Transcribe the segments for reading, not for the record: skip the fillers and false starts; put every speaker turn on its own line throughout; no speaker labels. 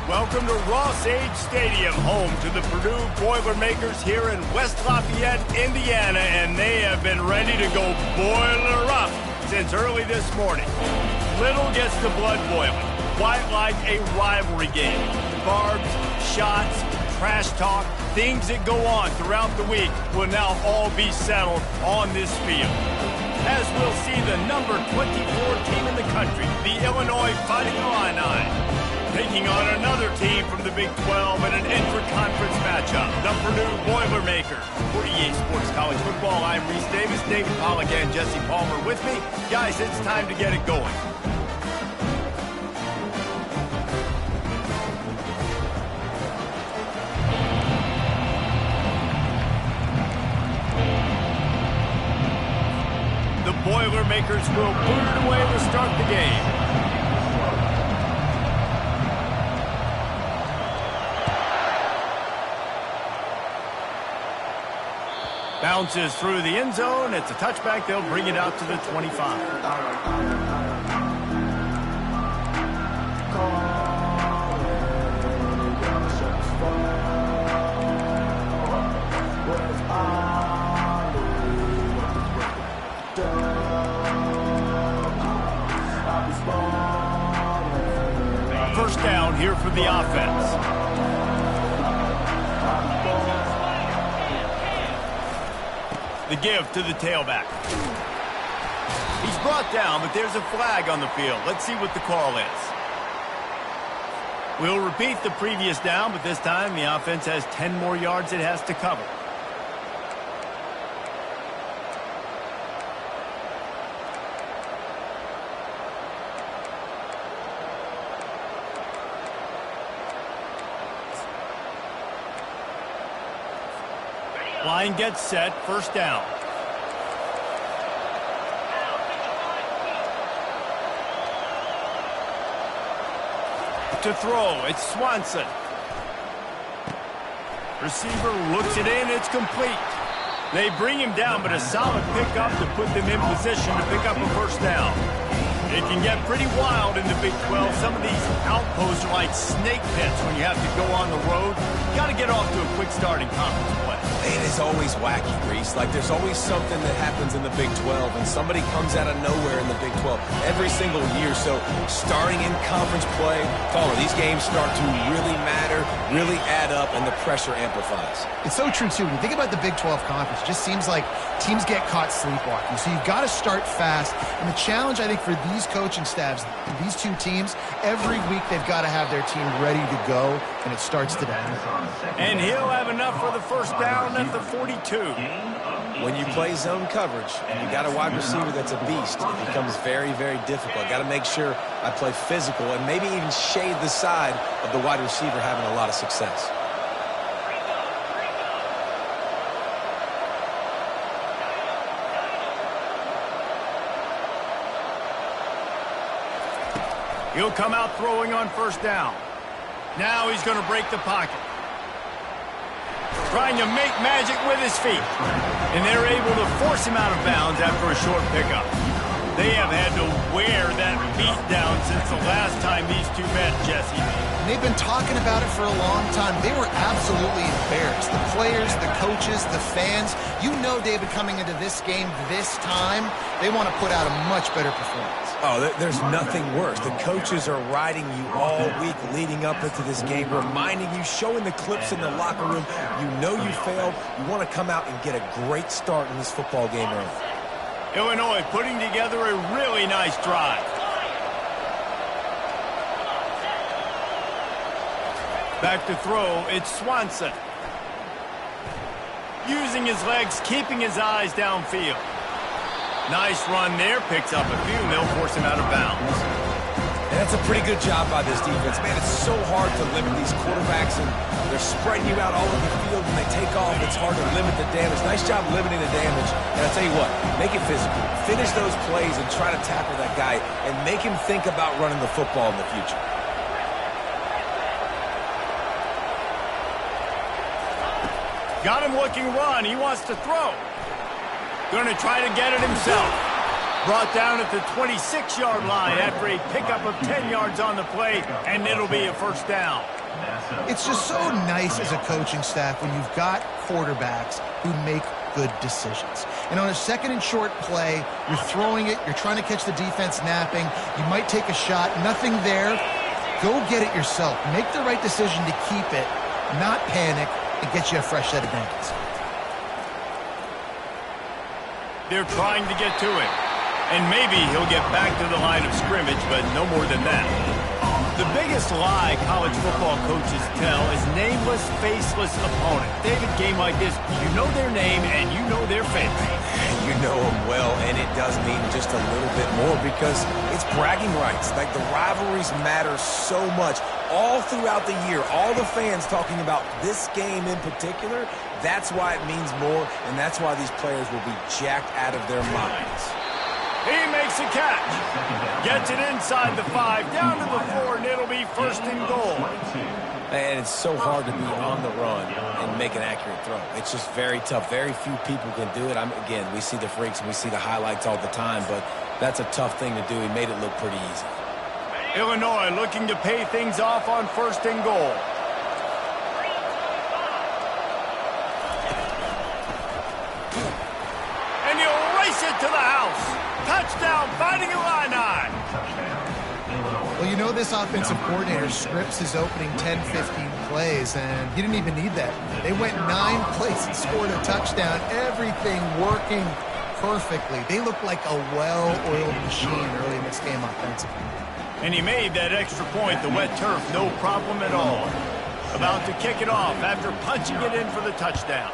Welcome to Ross-Age Stadium, home to the Purdue Boilermakers here in West Lafayette, Indiana, and they have been ready to go boiler up since early this morning. Little gets the blood boiling, quite like a rivalry game. Barbs, shots, trash talk, things that go on throughout the week will now all be settled on this field. As we'll see the number 24 team in the country, the Illinois Fighting Illini, taking on another team from the Big 12 in an intra-conference matchup, the Purdue Boilermakers. For EA Sports College Football, I'm Reese Davis, David Pollack, and Jesse Palmer with me. Guys, it's time to get it going. The Boilermakers will boot it away to start the game. Bounces through the end zone. It's a touchback. They'll bring it out to the 25. First down here for the offense. The give to the tailback. He's brought down, but there's a flag on the field. Let's see what the call is. We'll repeat the previous down, but this time the offense has 10 more yards it has to cover. Line gets set, first down. To throw, it's Swanson. Receiver looks it in, it's complete. They bring him down, but a solid pickup to put them in position to pick up a first down. It can get pretty wild in the Big 12. Some of these outposts are like snake pits when you have to go on the road. You got to get off to a quick start in conference play.
It is always wacky, Reese. Like, there's always something that happens in the Big 12, and somebody comes out of nowhere in the Big 12 every single year. So starting in conference play, these games start to really matter, really add up, and the pressure amplifies.
It's so true, too. When you think about the Big 12 conference, it just seems like teams get caught sleepwalking. So you've got to start fast. And the challenge, I think, for these coaching staffs, these two teams, every week they've got to have their team ready to go, and it starts today.
And he'll have enough for the first down at the 42.
When you play zone coverage and you got a wide receiver that's a beast, it becomes very, very difficult. Got to make sure I play physical and maybe even shade the side of the wide receiver having a lot of success.
He'll come out throwing on first down. Now he's going to break the pocket. Trying to make magic with his feet. And they're able to force him out of bounds after a short pickup. They have had to wear that beat down since the last time these two met, Jesse.
And they've been talking about it for a long time. They were absolutely embarrassed. The players, the coaches, the fans. You know, David, coming into this game this time, they want to put out a much better performance.
Oh, there's nothing worse. The coaches are riding you all week leading up into this game, reminding you, showing the clips in the locker room. You know you failed. You want to come out and get a great start in this football game early.
Illinois putting together a really nice drive. Back to throw, it's Swanson. Using his legs, keeping his eyes downfield. Nice run there, picks up a few, and they'll force him out of bounds.
And that's a pretty good job by this defense. Man, it's so hard to limit these quarterbacks, and they're spreading you out all over the field. When they take off, it's hard to limit the damage. Nice job limiting the damage. And I'll tell you what, make it physical. Finish those plays and try to tackle that guy and make him think about running the football in the future.
Got him looking run. He wants to throw. Going to try to get it himself. Brought down at the 26-yard line after a pickup of 10 yards on the play, and it'll be a first down.
It's just so nice as a coaching staff when you've got quarterbacks who make good decisions. And on a second and short play, you're throwing it, you're trying to catch the defense napping, you might take a shot, nothing there. Go get it yourself. Make the right decision to keep it, not panic, and get you a fresh set of downs.
They're trying to get to it. And maybe he'll get back to the line of scrimmage, but no more than that. The biggest lie college football coaches tell is nameless, faceless opponent. David, game like this, you know their name and you know their face.
You know them well, and it does mean just a little bit more because it's bragging rights. Like, the rivalries matter so much. All throughout the year, all the fans talking about this game in particular, that's why it means more, and that's why these players will be jacked out of their minds.
He makes a catch. Gets it inside the 5, down to the 4, and it'll be first and goal.
And it's so hard to be on the run and make an accurate throw. It's just very tough. Very few people can do it. Again, we see the freaks and we see the highlights all the time, but that's a tough thing to do. He made it look pretty easy.
Illinois looking to pay things off on first and goal. And he'll race it to the house. Touchdown, Fighting Illini.
Well, you know this offensive coordinator scripts his opening 10, 15 plays, and he didn't even need that. They went 9 plays and scored a touchdown. Everything working perfectly. They look like a well-oiled machine early in this game offensively.
And he made that extra point, the wet turf, no problem at all. About to kick it off after punching it in for the touchdown.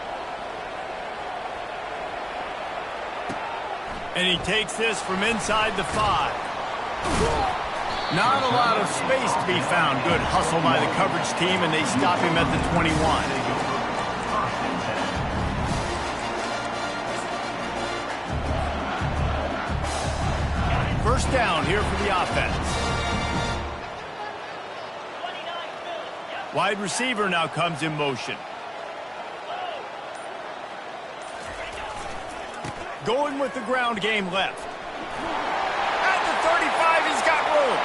And he takes this from inside the 5. Not a lot of space to be found. Good hustle by the coverage team, and they stop him at the 21. First down here for the offense. Wide receiver now comes in motion. Going with the ground game left. At the 35, he's got room.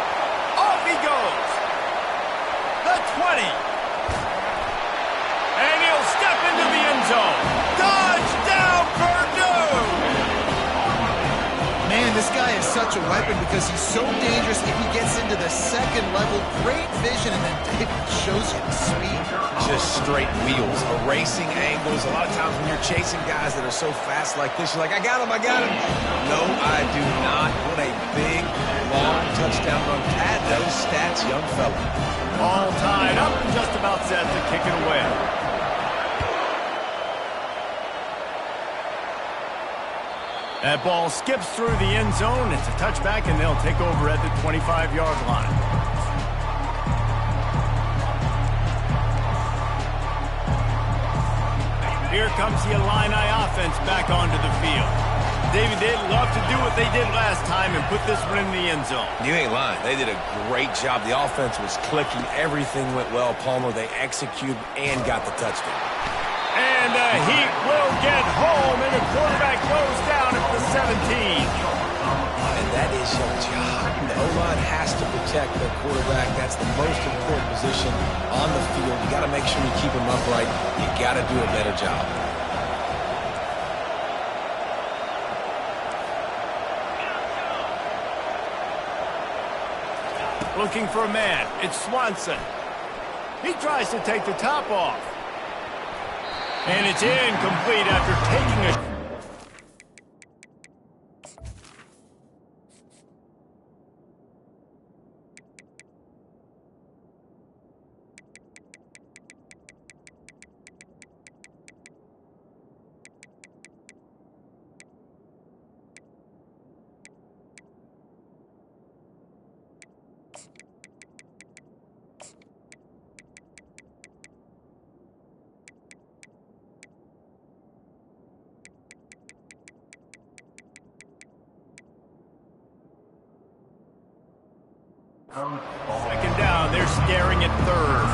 Off he goes. The 20. And he'll step into the end zone. Touchdown, Purdue!
Man, this guy is such a weapon because he's so dangerous if he gets into the second level. Great vision, and then it shows you the speed.
Just straight wheels, erasing angles. A lot of times when you're chasing guys that are so fast like this, you're like, I got him, I got him. No, I do not. What a big, long touchdown run. Pad those stats, young fella.
All tied up and just about set to kick it away. That ball skips through the end zone. It's a touchback, and they'll take over at the 25-yard line. Here comes the Illini offense back onto the field. David, they'd love to do what they did last time and put this one in the end zone.
You ain't lying. They did a great job. The offense was clicking. Everything went well. Palmer, they executed and got the touchdown.
And the Heat will get home, and the quarterback goes down at the 17.
And that is your job. The O-line has to protect their quarterback. That's the most important position on the field. You got to make sure you keep him upright. You got to do a better job.
Looking for a man. It's Swanson. He tries to take the top off. And it's incomplete after taking a... Second down. They're staring at third.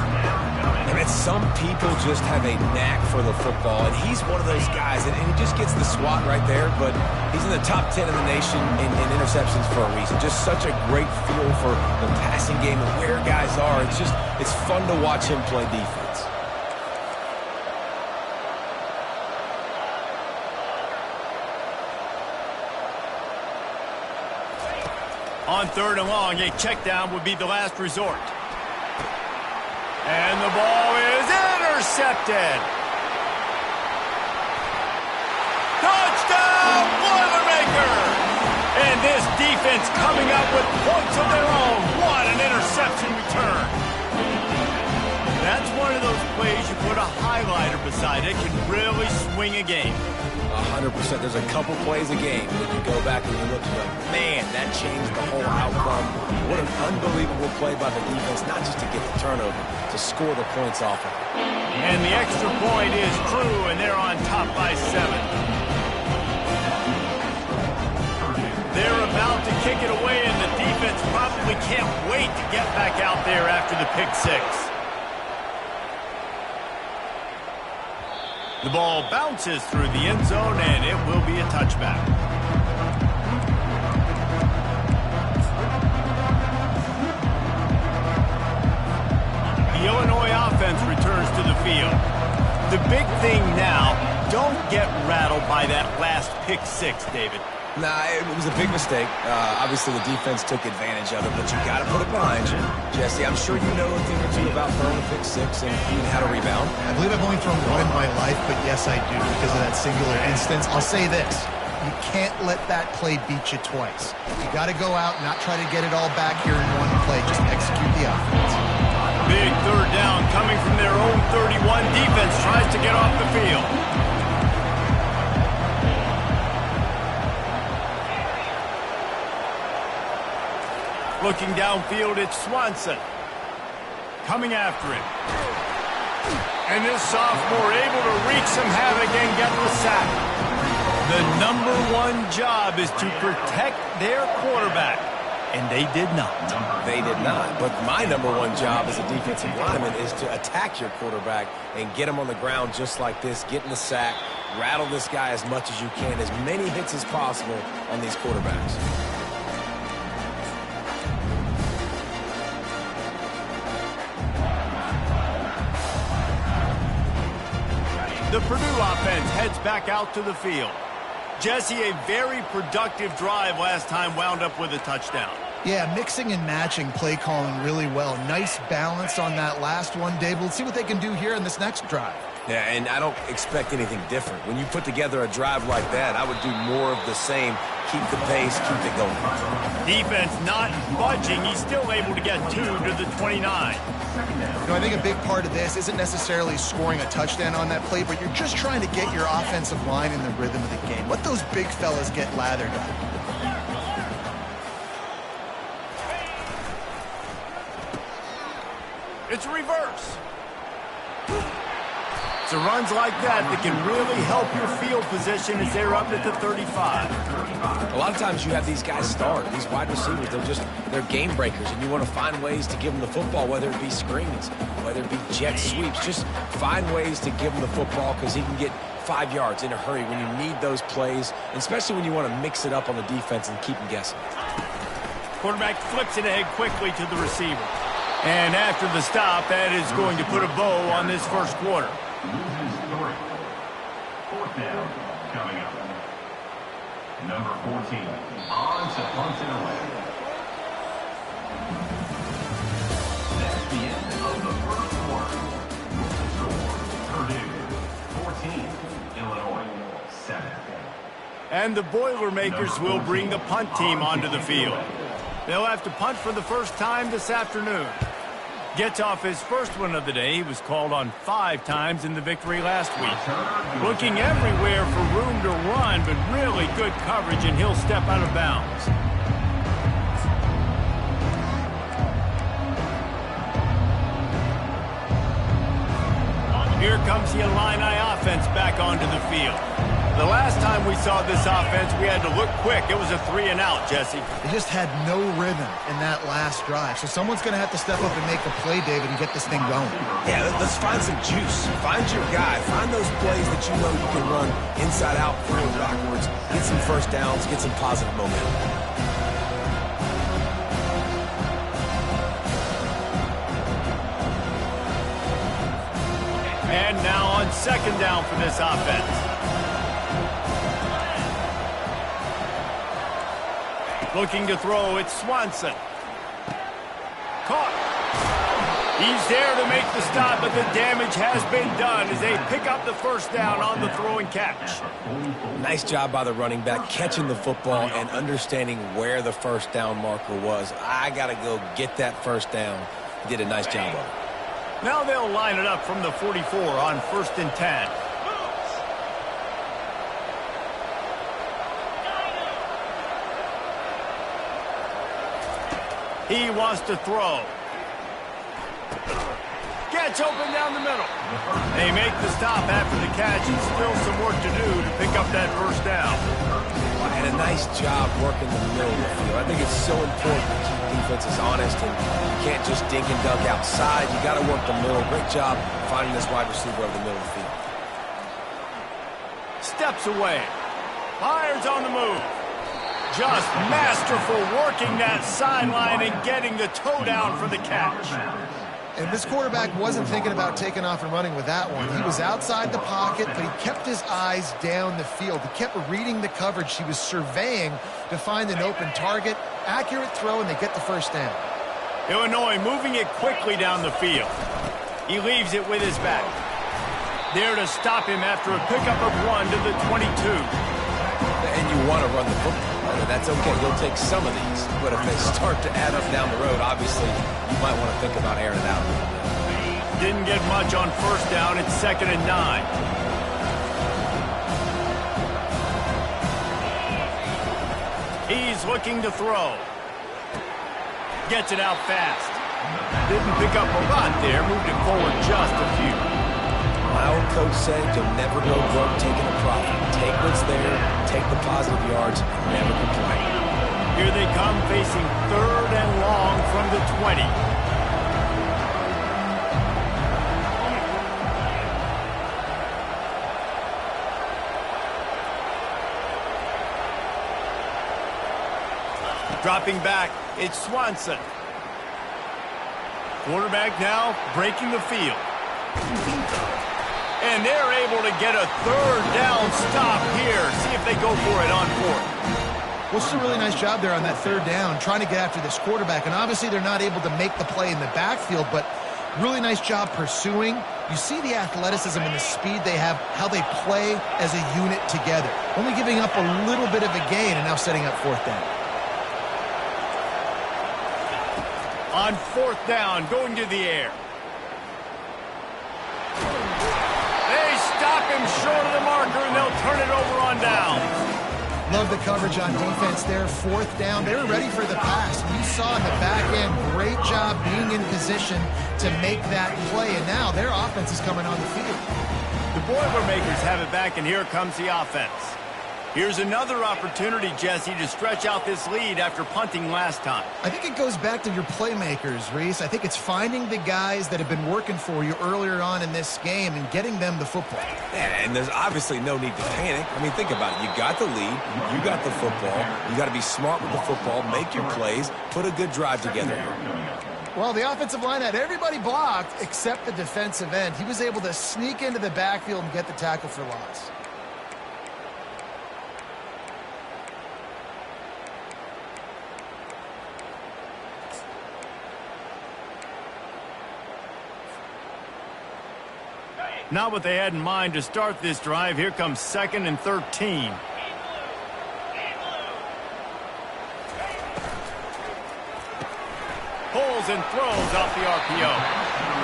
And some people just have a knack for the football, and he's one of those guys, and he just gets the swat right there, but he's in the top 10 in the nation in interceptions for a reason. Just such a great feel for the passing game and where guys are. It's fun to watch him play defense.
On 3rd and long, a check down would be the last resort. And the ball is intercepted. Touchdown, Boilermaker! And this defense coming up with points of their own. What an interception return. That's one of those plays you put a highlighter beside it, can really swing a game.
100%. There's a couple plays a game that you go back and you look and you're like, man, that changed the whole outcome. What an unbelievable play by the defense, not just to get the turnover, to score the points off of it.
And the extra point is true, and they're on top by 7. They're about to kick it away, and the defense probably can't wait to get back out there after the pick 6. The ball bounces through the end zone, and it will be a touchback. The Illinois offense returns to the field. The big thing now, don't get rattled by that last pick 6, David.
Nah, it was a big mistake. Obviously, the defense took advantage of it, but you got to put it behind you. Jesse, I'm sure you know a thing or two about throwing a pick 6 and even how to rebound.
I believe I've only thrown one in my life, but yes, I do because of that singular instance. I'll say this. You can't let that play beat you twice. You got to go out and not try to get it all back here in one play. Just execute the offense.
Big 3rd down coming from their own 31. Defense tries to get off the field. Looking downfield, it's Swanson. Coming after him. And this sophomore able to wreak some havoc and get the sack. The #1 job is to protect their quarterback. And they did not.
They did not. But my #1 job as a defensive lineman is to attack your quarterback and get him on the ground just like this, get in the sack, rattle this guy as much as you can, as many hits as possible on these quarterbacks.
The Purdue offense heads back out to the field. Jesse, a very productive drive last time, wound up with a touchdown.
Yeah, mixing and matching play calling really well. Nice balance on that last one, Dave. We'll see what they can do here in this next drive.
Yeah, and I don't expect anything different. When you put together a drive like that, I would do more of the same. Keep the pace, keep it going.
Defense not budging. He's still able to get 2 to the 29.
You know, I think a big part of this isn't necessarily scoring a touchdown on that play, but you're just trying to get your offensive line in the rhythm of the game. Let those big fellas get lathered up.
It's a reverse. It's runs like that can really help your field position as they're up at the 35.
A lot of times you have these guys start, these wide receivers, they're game breakers, and you want to find ways to give them the football, whether it be screens, whether it be jet sweeps. Just find ways to give him the football because he can get 5 yards in a hurry when you need those plays, especially when you want to mix it up on the defense and keep them guessing.
Quarterback flips it ahead quickly to the receiver. And after the stop, that is going to put a bow on this first quarter.
Loses 3. 4th down coming up. Number 14 on to punt it away. That's the end of the first quarter. With the score, Purdue 14, Illinois 7.
And the Boilermakers will bring the punt team onto the field. They'll have to punt for the first time this afternoon. Gets off his first one of the day. He was called on 5 times in the victory last week. Looking everywhere for room to run, but really good coverage, and he'll step out of bounds. Here comes the Illini offense back onto the field. The last time we saw this offense, we had to look quick. It was a 3-and-out, Jesse.
They just had no rhythm in that last drive. So someone's going to have to step up and make a play, David, and get this thing going.
Yeah, let's find some juice. Find your guy. Find those plays that you know you can run inside out, forward, backwards. Get some first downs. Get some positive momentum.
And now on second down for this offense. Looking to throw, it's Swanson. Caught. He's there to make the stop, but the damage has been done as they pick up the first down on the throw and catch.
Nice job by the running back catching the football and understanding where the first down marker was. I got to go get that first down. He did a nice job of it.
Now they'll line it up from the 44 on 1st and 10. He wants to throw. Gets open down the middle. They make the stop after the catch and still some work to do to pick up that first down.
And a nice job working the middle of the field. I think it's so important to keep defenses honest, and you can't just dink and dunk outside. You got to work the middle. Great job finding this wide receiver over the middle of the field.
Steps away. Fires on the move. Just masterful working that sideline and getting the toe down for the catch.
And this quarterback wasn't thinking about taking off and running with that one. He was outside the pocket, but he kept his eyes down the field. He kept reading the coverage. He was surveying to find an open target. Accurate throw, and they get the first down.
Illinois moving it quickly down the field. He leaves it with his back. There to stop him after a pickup of 1 to the 22.
And you want to run the football. That's okay. You'll take some of these. But if they start to add up down the road, obviously, you might want to think about airing it out a little bit.
Didn't get much on first down. It's 2nd and 9. He's looking to throw. Gets it out fast. Didn't pick up a lot there. Moved it forward just a few.
My old coach said you'll never go broke taking a profit. Take what's there, take the positive yards, and never complain.
Here they come facing 3rd and long from the 20. Dropping back, it's Swanson. Quarterback now breaking the field. And they're able to get a 3rd down stop here. See if they go for it on 4th.
Well, it's a really nice job there on that 3rd down, trying to get after this quarterback. And obviously they're not able to make the play in the backfield, but really nice job pursuing. You see the athleticism and the speed they have, how they play as a unit together. Only giving up a little bit of a gain and now setting up 4th down.
On 4th down, going to the air. Stop him short of the marker, and they'll turn it over on down.
Love the coverage on defense there. 4th down. They were ready for the pass. You saw in the back end, great job being in position to make that play. And now their offense is coming on the field.
The Boilermakers have it back, and here comes the offense. Here's another opportunity, Jesse, to stretch out this lead after punting last time.
I think it goes back to your playmakers, Reese. I think it's finding the guys that have been working for you earlier on in this game and getting them the football.
Yeah, and there's obviously no need to panic. I mean, think about it. You got the lead. You got the football. You got to be smart with the football, make your plays, put a good drive together.
Well, the offensive line had everybody blocked except the defensive end. He was able to sneak into the backfield and get the tackle for loss.
Not what they had in mind to start this drive. Here comes 2nd and 13. Pulls and throws off the RPO.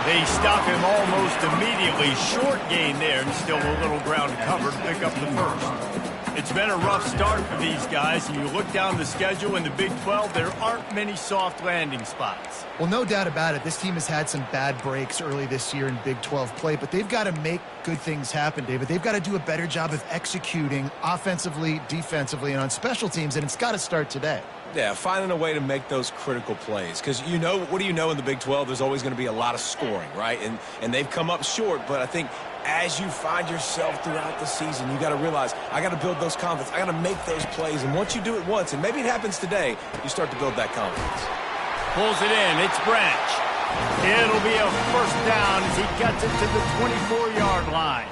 They stop him almost immediately. Short gain there, and still a little ground to cover to pick up the first. It's been a rough start for these guys, and you look down the schedule in the Big 12, there aren't many soft landing spots.
Well, no doubt about it. This team has had some bad breaks early this year in Big 12 play, but they've got to make good things happen, David. They've got to do a better job of executing offensively, defensively, and on special teams, and it's got to start today.
Yeah, finding a way to make those critical plays. Because you know, what do you know in the Big 12? There's always going to be a lot of scoring, right? And they've come up short, but I think as you find yourself throughout the season, you got to realize, I got to build those confidence. I got to make those plays. And once you do it once, and maybe it happens today, you start to build that confidence.
Pulls it in. It's Branch. It'll be a first down as he gets it to the 24-yard line.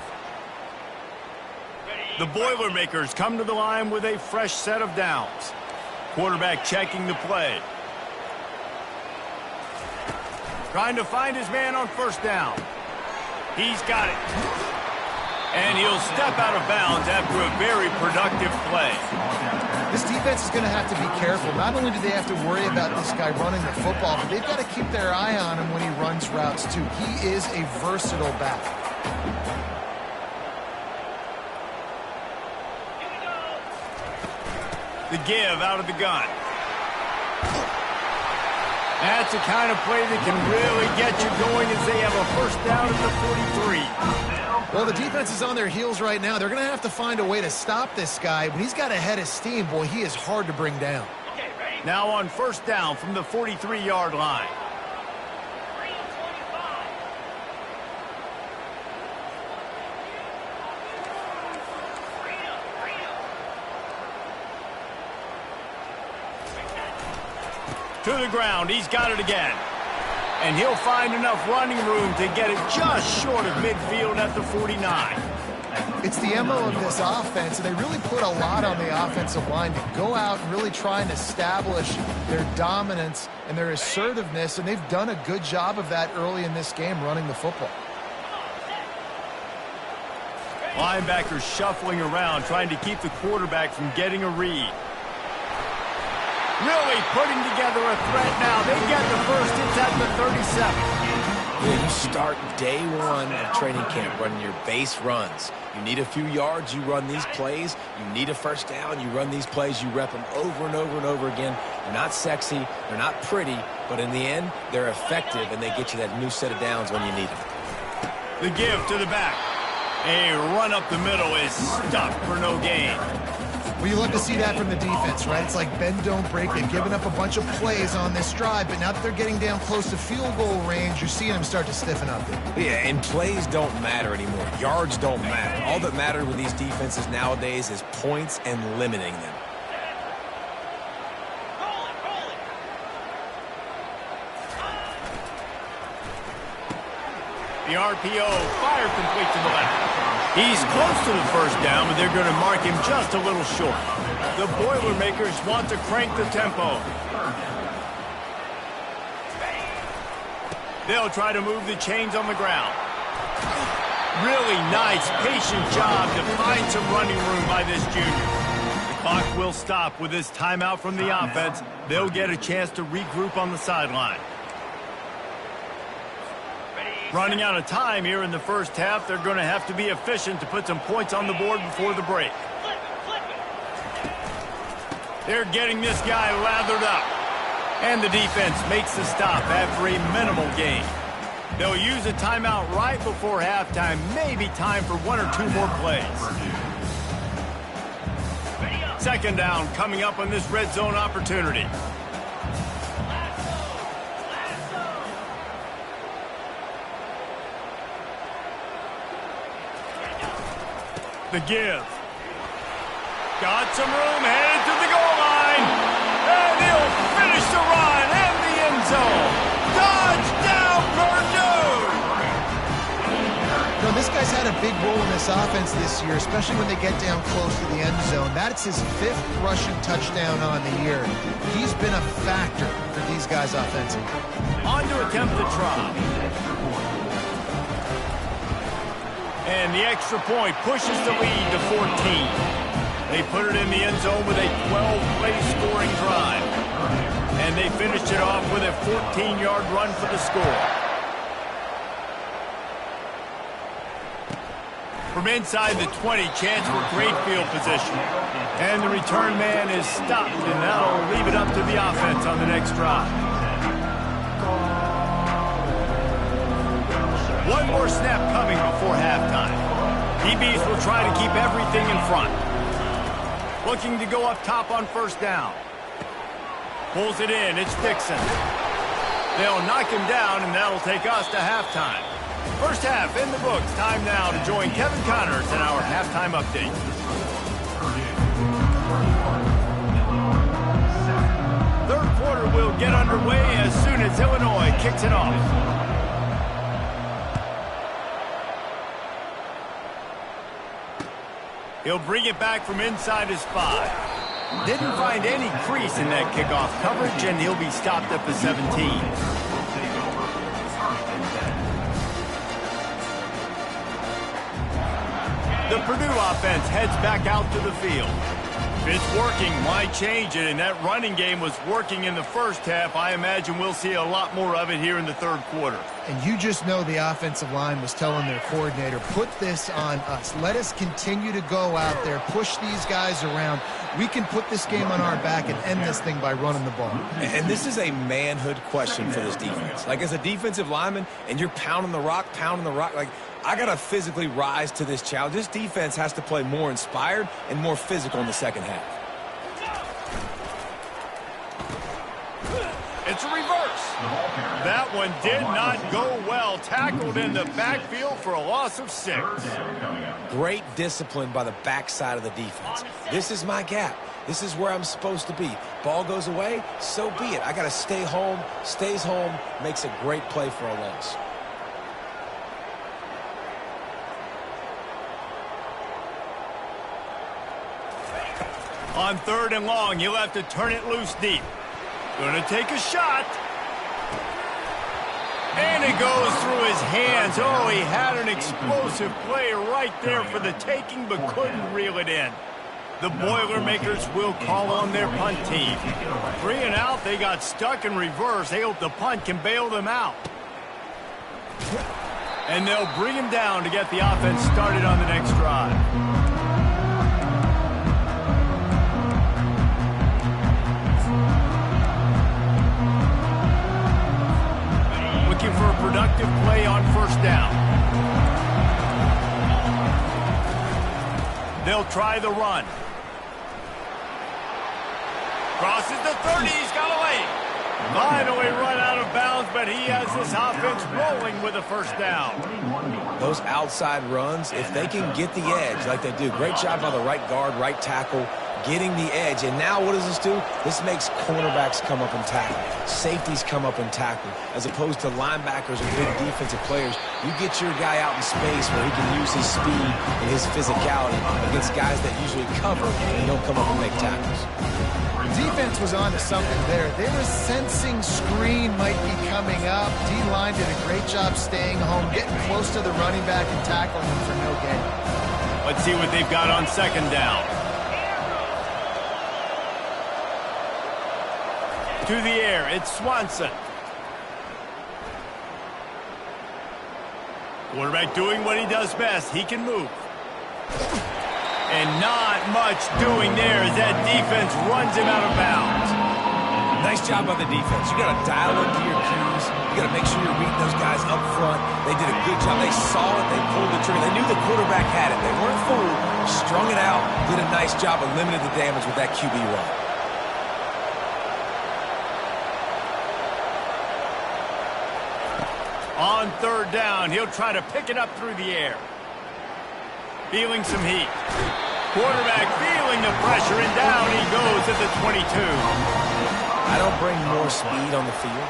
The Boilermakers come to the line with a fresh set of downs. Quarterback checking the play. Trying to find his man on first down. He's got it. And he'll step out of bounds after a very productive play.
This defense is going to have to be careful. Not only do they have to worry about this guy running the football, but they've got to keep their eye on him when he runs routes, too. He is a versatile back.
The give out of the gun. That's the kind of play that can really get you going as they have a first down at the 43.
Well, the defense is on their heels right now. They're going to have to find a way to stop this guy. When he's got a head of steam, boy, he is hard to bring down.
Now on first down from the 43-yard line. To the ground. He's got it again. And he'll find enough running room to get it just short of midfield at the 49.
It's the MO of this offense, and they really put a lot on the offensive line to go out and really try and establish their dominance and their assertiveness, and they've done a good job of that early in this game running the football.
Linebackers shuffling around, trying to keep the quarterback from getting a read. Really putting together a threat now. They get the first. It's at the 37.
Yeah, you start day one of training camp running your base runs. You need a few yards, you run these plays. You need a first down, you run these plays. You rep them over and over and over again. They're not sexy, they're not pretty, but in the end, they're effective, and they get you that new set of downs when you need them.
The give to the back. A run up the middle is stuffed for no gain.
Well, you love to see that from the defense, right? It's like bend, don't break. They've given up a bunch of plays on this drive, but now that they're getting down close to field goal range, you're seeing them start to stiffen up.
Yeah, and plays don't matter anymore. Yards don't matter. All that matters with these defenses nowadays is points and limiting them.
The RPO, fire complete to the left. He's close to the first down, but they're going to mark him just a little short. The Boilermakers want to crank the tempo. They'll try to move the chains on the ground. Really nice, patient job to find some running room by this junior. The clock will stop with this timeout from the offense. They'll get a chance to regroup on the sideline. Running out of time here in the first half. They're going to have to be efficient to put some points on the board before the break. They're getting this guy lathered up. And the defense makes the stop after a minimal gain. They'll use a timeout right before halftime. Maybe time for one or two more plays. Second down coming up on this red zone opportunity. The give. Got some room, headed to the goal line. And he'll finish the run in the end zone. Touchdown, Purdue!
No, this guy's had a big role in this offense this year, especially when they get down close to the end zone. That's his 5th rushing touchdown on the year. He's been a factor for these guys offensively.
On to attempt the try. And the extra point pushes the lead to 14. They put it in the end zone with a 12-play scoring drive. And they finished it off with a 14-yard run for the score. From inside the 20, chance for great field position. And the return man is stopped, and that'll leave it up to the offense on the next drive. One more snap coming before halftime. DBs will try to keep everything in front. Looking to go up top on first down. Pulls it in. It's Dixon. They'll knock him down, and that'll take us to halftime. First half in the books. Time now to join Kevin Connors in our halftime update. Third quarter will get underway as soon as Illinois kicks it off. He'll bring it back from inside his 5. Didn't find any crease in that kickoff coverage, and he'll be stopped at the 17. The Purdue offense heads back out to the field. If it's working, why change it? And that running game was working in the first half. I imagine we'll see a lot more of it here in the third quarter.
And you just know the offensive line was telling their coordinator, put this on us. Let us continue to go out there, push these guys around. We can put this game on our back and end this thing by running the ball.
And this is a manhood question for this defense. Like, as a defensive lineman, and you're pounding the rock, like, I got to physically rise to this challenge. This defense has to play more inspired and more physical in the second half.
It's a reverse. That one did not go well. Tackled in the backfield for a loss of 6.
Great discipline by the backside of the defense. This is my gap. This is where I'm supposed to be. Ball goes away, so be it. I got to stay home. Stays home, makes a great play for a loss.
On third and long, he'll have to turn it loose deep. Gonna take a shot. And it goes through his hands. Oh, he had an explosive play right there for the taking, but couldn't reel it in. The Boilermakers will call on their punt team. 3 and out, they got stuck in reverse. They hope the punt can bail them out. And they'll bring him down to get the offense started on the next drive. For a productive play on first down. They'll try the run. Crosses the 30, he's got a lane. Finally run out of bounds, but he has this offense rolling with a first down.
Those outside runs, if they can get the edge like they do, great job by the right guard, right tackle, getting the edge. And now what does this do? This makes cornerbacks come up and tackle. Safeties come up and tackle. As opposed to linebackers or big defensive players, you get your guy out in space where he can use his speed and his physicality against guys that usually cover and don't come up and make tackles.
Defense was on to something there. They were sensing screen might be coming up. D-line did a great job staying home, getting close to the running back and tackling him for no gain.
Let's see what they've got on second down. To the air, it's Swanson. Quarterback doing what he does best. He can move. And not much doing there as that defense runs him out of bounds.
Nice job by the defense. You got to dial into your cues. You got to make sure you're reading those guys up front. They did a good job. They saw it. They pulled the trigger. They knew the quarterback had it. They weren't fooled. Strung it out. Did a nice job of limiting the damage with that QB run.
On third down, he'll try to pick it up through the air. Feeling some heat. Quarterback feeling the pressure, and down he goes at the 22.
I don't bring more speed on the field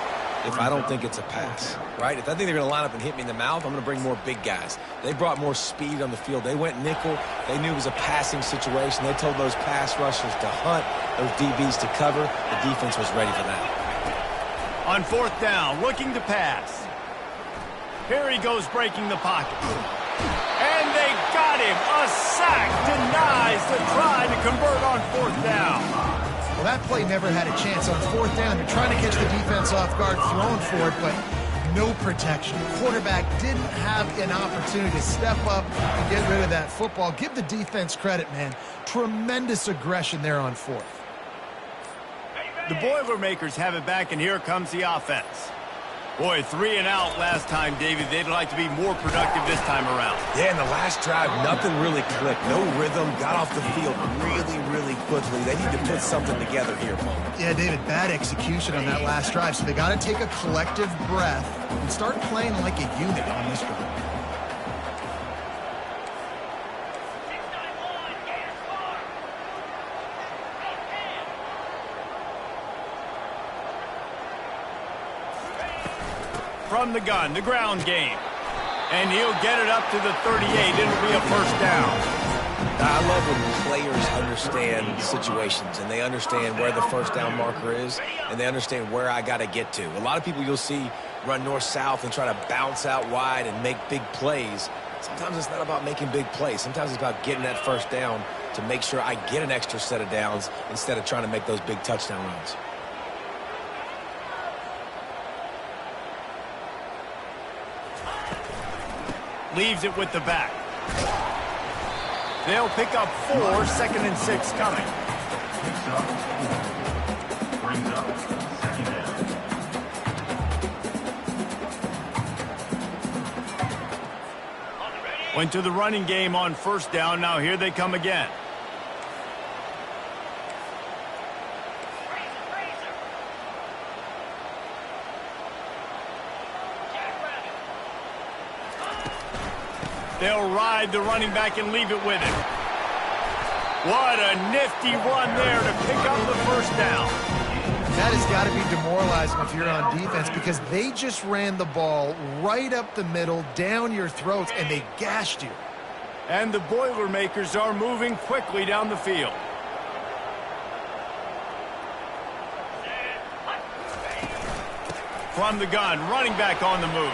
if I don't think it's a pass, right? If I think they're going to line up and hit me in the mouth, I'm going to bring more big guys. They brought more speed on the field. They went nickel. They knew it was a passing situation. They told those pass rushers to hunt, those DBs to cover. The defense was ready for that.
On fourth down, looking to pass. Here he goes breaking the pocket. And they got him. A sack denies the try to convert on fourth down.
Well, that play never had a chance on fourth down. They're trying to catch the defense off guard, throwing for it, but no protection. Quarterback didn't have an opportunity to step up and get rid of that football. Give the defense credit, man. Tremendous aggression there on fourth.
The Boilermakers have it back, and here comes the offense. Boy, 3 and out last time, David. They'd like to be more productive this time around.
Yeah, in the last drive, nothing really clicked. No rhythm, got off the field really, really quickly. They need to put something together here, Mo.
Yeah, David, bad execution on that last drive. So they got to take a collective breath and start playing like a unit on this drive.
From the gun, the ground game. And he'll get it up to the 38. It'll be a first down.
I love when players understand situations and they understand where the first down marker is and they understand where I got to get to. A lot of people you'll see run north-south and try to bounce out wide and make big plays. Sometimes it's not about making big plays. Sometimes it's about getting that first down to make sure I get an extra set of downs instead of trying to make those big touchdown runs.
Leaves it with the back. They'll pick up 4, 2nd and 6 coming.
Picks up 4. Brings up 2nd down.
Went to the running game on first down. Now here they come again. They'll ride the running back and leave it with him. What a nifty run there to pick up the first down.
That has got to be demoralizing if you're on defense because they just ran the ball right up the middle, down your throats, and they gashed you.
And the Boilermakers are moving quickly down the field. From the gun, running back on the move.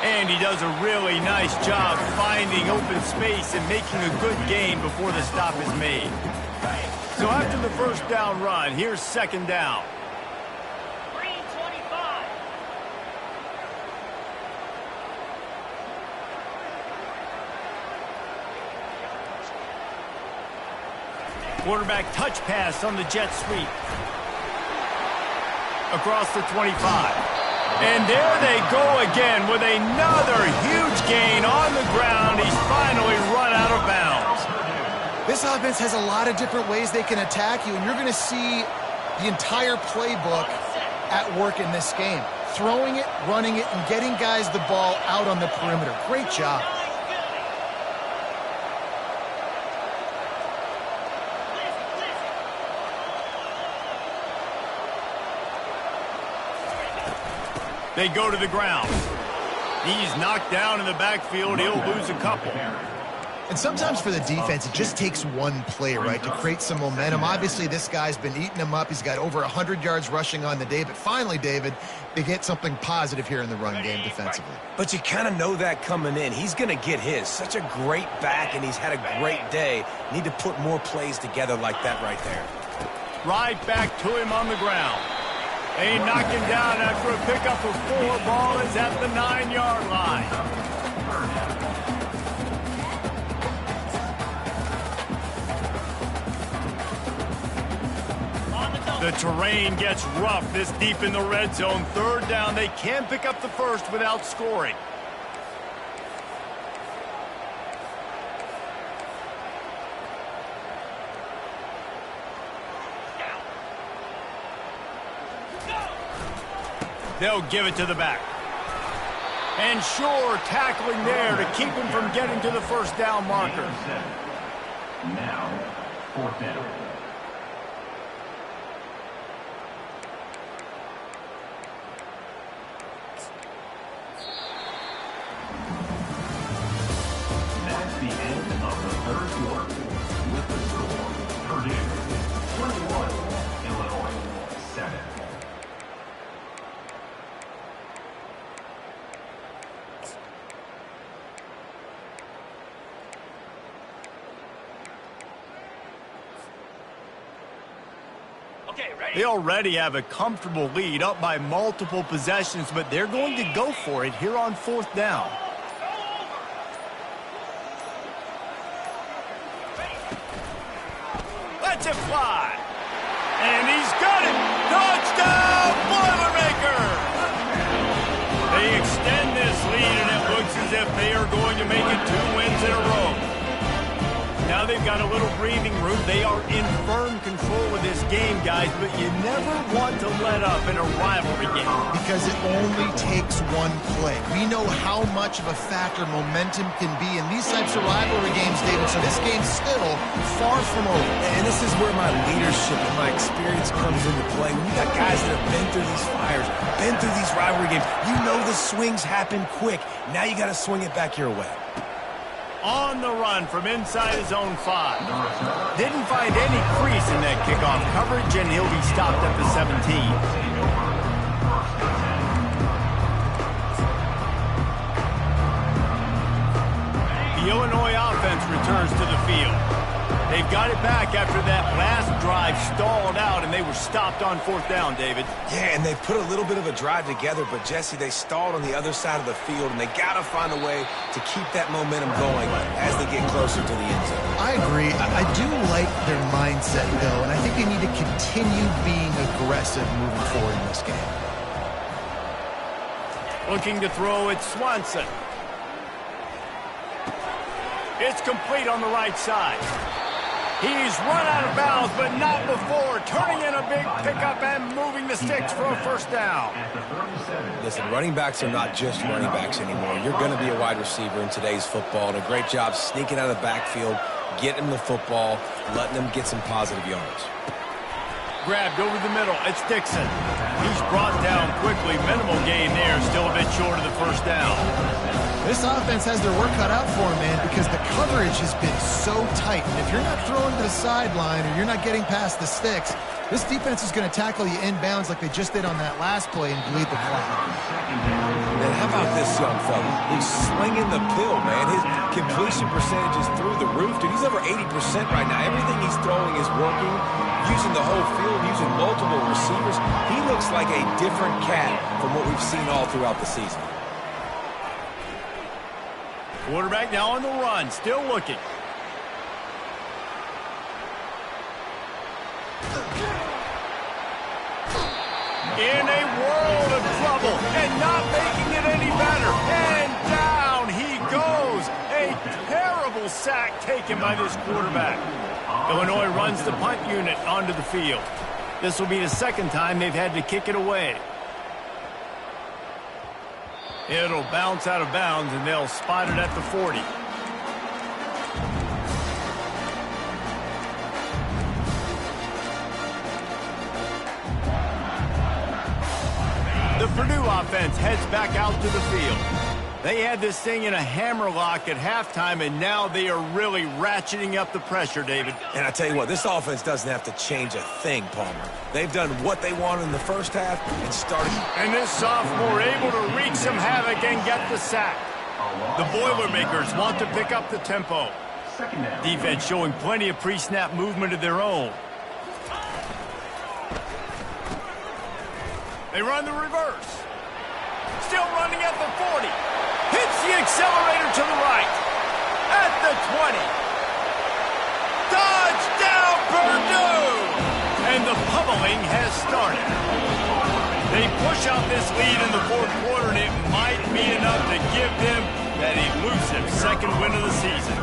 And he does a really nice job finding open space and making a good gain before the stop is made. So after the first down run, here's 2nd down.
Green 25.
Quarterback touch pass on the jet sweep. Across the 25. And there they go again with another huge gain on the ground. He's finally run out of bounds.
This offense has a lot of different ways they can attack you, and you're going to see the entire playbook at work in this game. Throwing it, running it, and getting guys the ball out on the perimeter. Great job.
They go to the ground. He's knocked down in the backfield. He'll lose a couple.
And sometimes for the defense, it just takes one play, right, to create some momentum. Obviously, this guy's been eating them up. He's got over 100 yards rushing on the day. But finally, David, they get something positive here in the run game defensively.
But you kind of know that coming in. He's going to get his. Such a great back, and he's had a great day. Need to put more plays together like that right there.
Right back to him on the ground. They knock him down after a pickup of 4. Ball is at the 9-yard line. The terrain gets rough this deep in the red zone. 3rd down. They can pick up the first without scoring. They'll give it to the back. And sure, tackling there to keep him from getting to the first down marker.
Now, 4th down. That's the end of the 3rd quarter. With the score, Purdue 21, Illinois 7.
They already have a comfortable lead, up by multiple possessions, but they're going to go for it here on 4th down. Lets it fly. And he's got it. Touchdown, Boilermaker! They extend this lead, and it looks as if they are going to make it 2 wins in a row. Now they've got a little breathing room. They are in firm control of this game, guys, but you never want to let up in a rivalry game.
Because it only takes one play. We know how much of a factor momentum can be in these types of rivalry games, David, so this game's still far from over.
And this is where my leadership and my experience comes into play. When you got guys that have been through these fires, been through these rivalry games, you know the swings happen quick. Now you got to swing it back your way.
On the run from inside his own 5. Didn't find any crease in that kickoff coverage, and he'll be stopped at the 17. The Illinois offense returns to the field. They've got it back after that last drive stalled out, and they were stopped on 4th down, David.
Yeah, and they put a little bit of a drive together, but, Jesse, they stalled on the other side of the field, and they got to find a way to keep that momentum going as they get closer to the end zone.
I agree. I do like their mindset, though, and I think they need to continue being aggressive moving forward in this game.
Looking to throw, it's Swanson. It's complete on the right side. He's run out of bounds, but not before turning in a big pickup and moving the sticks for a 1st down.
Listen, running backs are not just running backs anymore. You're going to be a wide receiver in today's football, and a great job sneaking out of the backfield, getting them the football, letting them get some positive yards.
Grabbed over the middle. It's Dixon. He's brought down quickly. Minimal gain there. Still a bit short of the 1st down.
This offense has their work cut out for them, man, because the coverage has been so tight. And if you're not throwing to the sideline or you're not getting past the sticks, this defense is going to tackle you inbounds like they just did on that last play and bleed the clock.
And how about this young fella? He's slinging the pill, man. His completion percentage is through the roof. Dude, he's over 80% right now. Everything he's throwing is working, using the whole field, using multiple receivers. He looks like a different cat from what we've seen all throughout the season.
Quarterback now on the run, still looking. In a world of trouble and not making it any better. And down he goes. A terrible sack taken by this quarterback. Illinois runs the punt unit onto the field. This will be the 2nd time they've had to kick it away. It'll bounce out of bounds, and they'll spot it at the 40. The Purdue offense heads back out to the field. They had this thing in a hammerlock at halftime, and now they are really ratcheting up the pressure, David.
And I tell you what, this offense doesn't have to change a thing, Palmer. They've done what they wanted in the 1st half and started.
And this sophomore able to wreak some havoc and get the sack. The Boilermakers want to pick up the tempo. Defense showing plenty of pre-snap movement of their own. They run the reverse. Still running at the 40. Hits the accelerator to the right. At the 20. Touchdown, Purdue! And the pummeling has started. They push out this lead in the 4th quarter, and it might be enough to give them that elusive 2nd win of the season.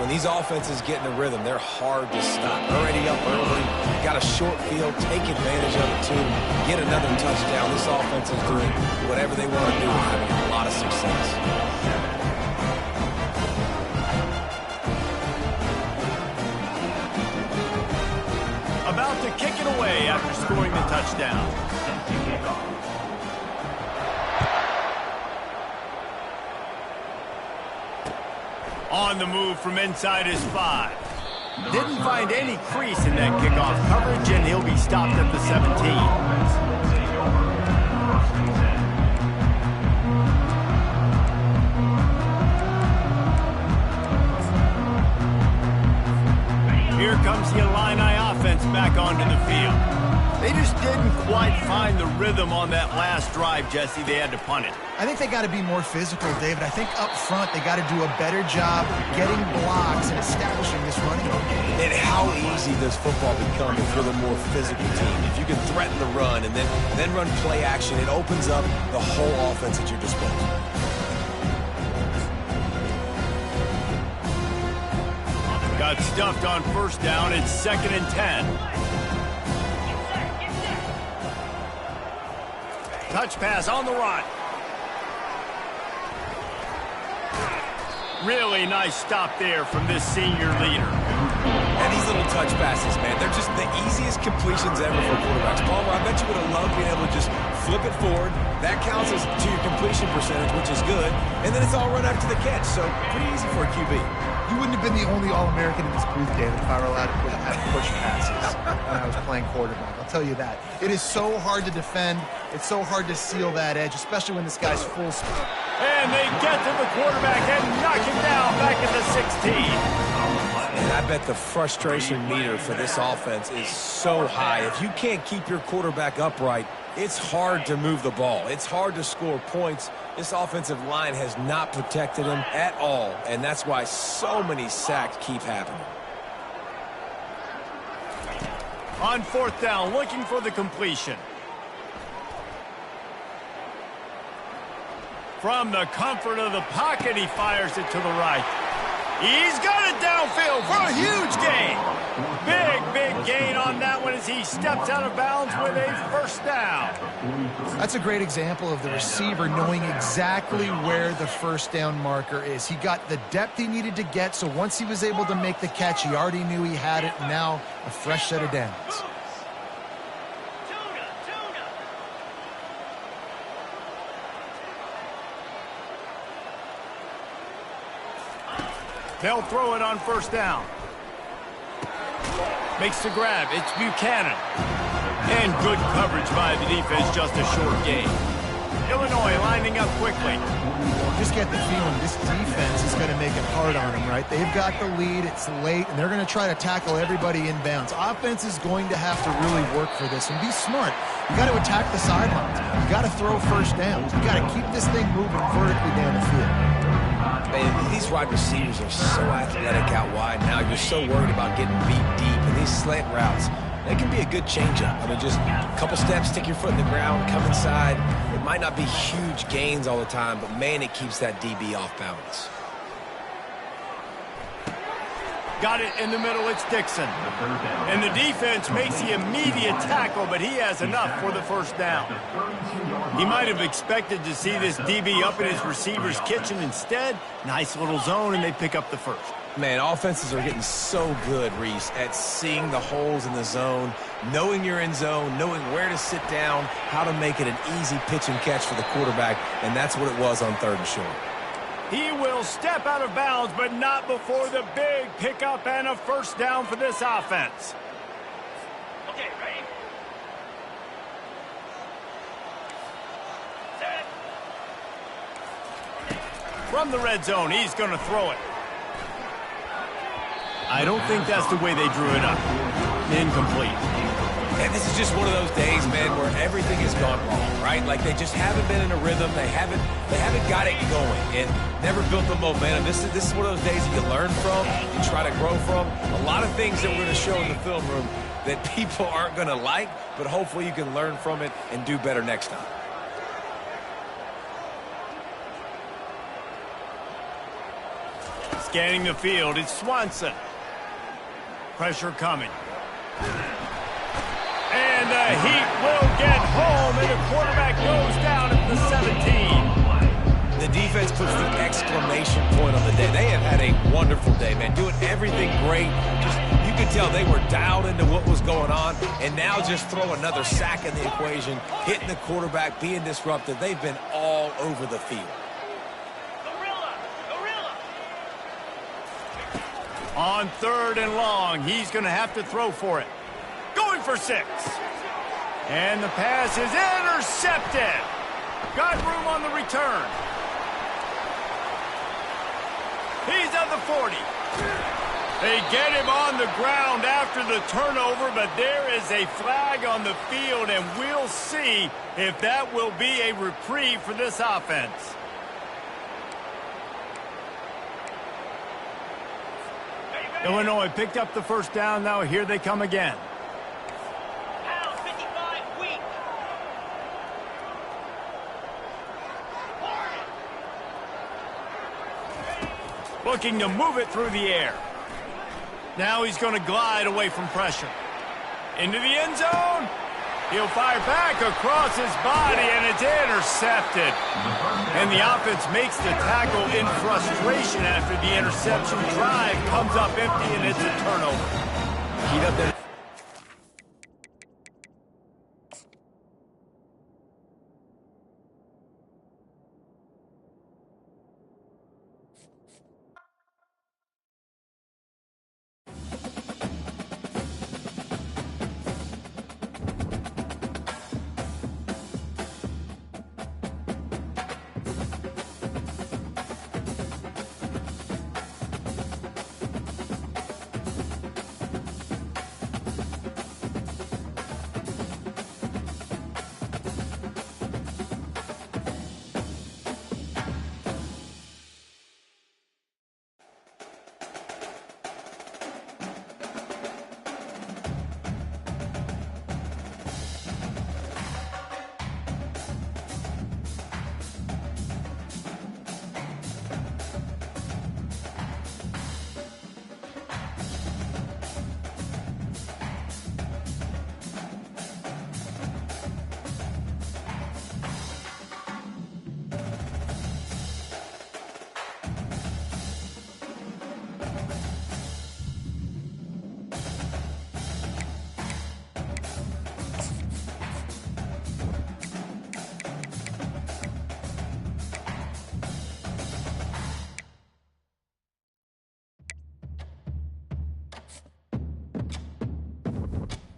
When these offenses get in a rhythm, they're hard to stop. Already up early, got a short field, take advantage of it too, get another touchdown. This offense is doing whatever they want to do and having a lot of success.
About to kick it away after scoring the touchdown. On the move from inside his 5. Didn't find any crease in that kickoff coverage, and he'll be stopped at the 17. Here comes the Illini offense back onto the field. They just didn't quite find the rhythm on that last drive, Jesse. They had to punt it.
I think they got to be more physical, David. I think up front they got to do a better job getting blocks and establishing this running game.
And how easy does football become if you're the more physical team? If you can threaten the run and then run play action, it opens up the whole offense at your disposal.
Got stuffed on first down. It's 2nd and 10. Touch pass on the run. Really nice stop there from this senior leader.
And these little touch passes, man, they're just the easiest completions ever for quarterbacks. Palmer, I bet you would have loved being able to just flip it forward. That counts as to your completion percentage, which is good. And then it's all run after the catch, so pretty easy for a QB.
You wouldn't have been the only All-American in this booth, David, if I were allowed to have push passes when I was playing quarterback. I'll tell you that. It is so hard to defend. It's so hard to seal that edge, especially when this guy's full speed.
And they get to the quarterback and knock him down back at the 16.
And I bet the frustration meter for this offense is so high. If you can't keep your quarterback upright, it's hard to move the ball. It's hard to score points. This offensive line has not protected him at all, and that's why so many sacks keep happening.
On 4th down, looking for the completion. From the comfort of the pocket, he fires it to the right. He's got it downfield for a huge gain. Big gain on that one as he steps out of bounds with a first down.
That's a great example of the receiver knowing exactly where the first down marker is. He got the depth he needed to get, so once he was able to make the catch, he already knew he had it. Now a fresh set of downs.
They'll throw it on first down. Makes the grab. It's Buchanan. And good coverage by the defense, just a short gain. Illinois lining up quickly.
Just get the feeling this defense is going to make it hard on them, right? They've got the lead. It's late, and they're going to try to tackle everybody inbounds. Offense is going to have to really work for this and be smart. You got to attack the sidelines. You got to throw first downs. You got to keep this thing moving vertically down the field.
Man, these wide receivers are so athletic out wide now. You're so worried about getting beat deep. And these slant routes, they can be a good changeup. I mean, just a couple steps, stick your foot in the ground, come inside. It might not be huge gains all the time, but, man, it keeps that DB off balance.
Got it in the middle, it's Dixon. And the defense makes the immediate tackle, but he has enough for the first down. He might have expected to see this DB up in his receiver's kitchen. Instead, nice little zone, and they pick up the first.
Man, offenses are getting so good, Reese, at seeing the holes in the zone, knowing you're in zone, knowing where to sit down, how to make it an easy pitch and catch for the quarterback, and that's what it was on 3rd and short.
He will step out of bounds, but not before the big pickup and a first down for this offense.
Okay, ready? Set.
From the red zone, he's going to throw it. I don't think that's the way they drew it up. Incomplete.
And this is just one of those days, man, where everything has gone wrong, right? Like they just haven't been in a rhythm. They haven't got it going and never built the momentum. This is one of those days that you learn from, you try to grow from. A lot of things that we're going to show in the film room that people aren't going to like, but hopefully you can learn from it and do better next time.
Scanning the field, it's Swanson. Pressure coming. And the Heat will get home, and the quarterback goes down at the 17.
The defense puts the exclamation point on the day. They have had a wonderful day, man. Doing everything great. Just you could tell they were dialed into what was going on, and now just throw another sack in the equation, hitting the quarterback, being disruptive. They've been all over the field.
On 3rd and long, he's going to have to throw for it. Going for 6. And the pass is intercepted. Got room on the return. He's at the 40. They get him on the ground after the turnover, but there is a flag on the field, and we'll see if that will be a reprieve for this offense. Illinois picked up the first down. Now here they come again.
Pound 55 weak.
Looking to move it through the air. Now he's going to glide away from pressure. Into the end zone. He'll fire back across his body, and it's intercepted. And the offense makes the tackle in frustration after the interception. Drive comes up empty, and it's a turnover.
Heat up that